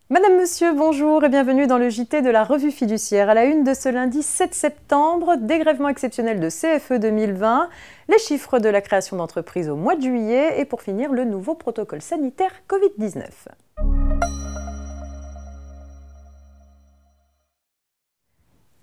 Madame, Monsieur, bonjour et bienvenue dans le JT de la Revue Fiduciaire. À la une de ce lundi 7 septembre, dégrèvement exceptionnel de CFE 2020, les chiffres de la création d'entreprises au mois de juillet et pour finir, le nouveau protocole sanitaire Covid-19.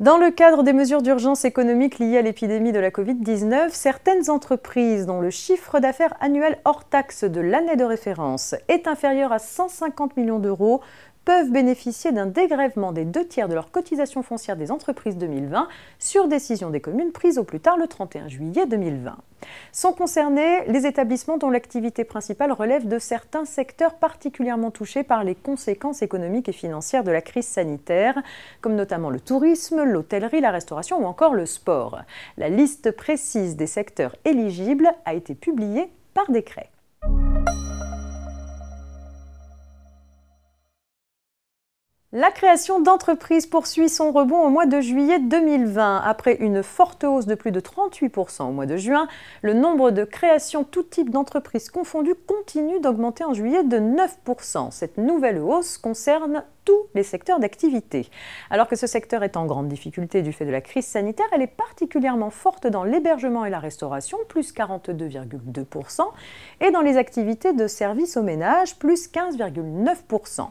Dans le cadre des mesures d'urgence économique liées à l'épidémie de la Covid-19, certaines entreprises dont le chiffre d'affaires annuel hors taxe de l'année de référence est inférieur à 150 millions d'euros peuvent bénéficier d'un dégrèvement des 2/3 de leur cotisation foncière des entreprises 2020 sur décision des communes prise au plus tard le 31 juillet 2020. Sont concernés les établissements dont l'activité principale relève de certains secteurs particulièrement touchés par les conséquences économiques et financières de la crise sanitaire, comme notamment le tourisme, l'hôtellerie, la restauration ou encore le sport. La liste précise des secteurs éligibles a été publiée par décret. La création d'entreprises poursuit son rebond au mois de juillet 2020. Après une forte hausse de plus de 38% au mois de juin, le nombre de créations tout type d'entreprises confondues continue d'augmenter en juillet de 9%. Cette nouvelle hausse concerne tous les secteurs d'activité. Alors que ce secteur est en grande difficulté du fait de la crise sanitaire, elle est particulièrement forte dans l'hébergement et la restauration, plus 42,2%, et dans les activités de service au ménage, plus 15,9%.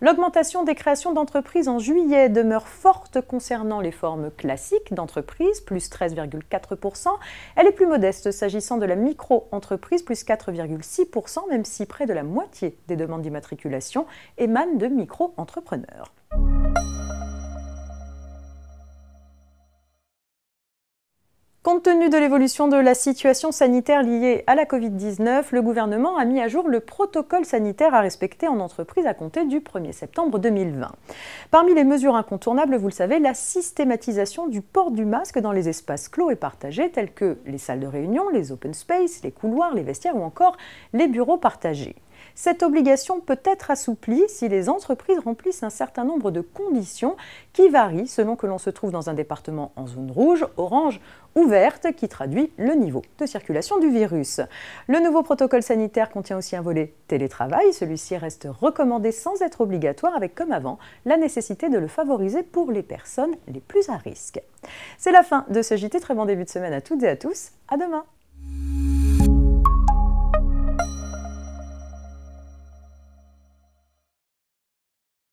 L'augmentation des créations d'entreprises en juillet demeure forte concernant les formes classiques d'entreprises, plus 13,4%. Elle est plus modeste s'agissant de la micro-entreprise, plus 4,6%, même si près de la moitié des demandes d'immatriculation émanent de micro-entrepreneurs. Compte tenu de l'évolution de la situation sanitaire liée à la Covid-19, le gouvernement a mis à jour le protocole sanitaire à respecter en entreprise à compter du 1er septembre 2020. Parmi les mesures incontournables, vous le savez, la systématisation du port du masque dans les espaces clos et partagés tels que les salles de réunion, les open space, les couloirs, les vestiaires ou encore les bureaux partagés. Cette obligation peut être assouplie si les entreprises remplissent un certain nombre de conditions qui varient selon que l'on se trouve dans un département en zone rouge, orange ou verte, qui traduit le niveau de circulation du virus. Le nouveau protocole sanitaire contient aussi un volet télétravail. Celui-ci reste recommandé sans être obligatoire, avec comme avant la nécessité de le favoriser pour les personnes les plus à risque. C'est la fin de ce JT. Très bon début de semaine à toutes et à tous. À demain.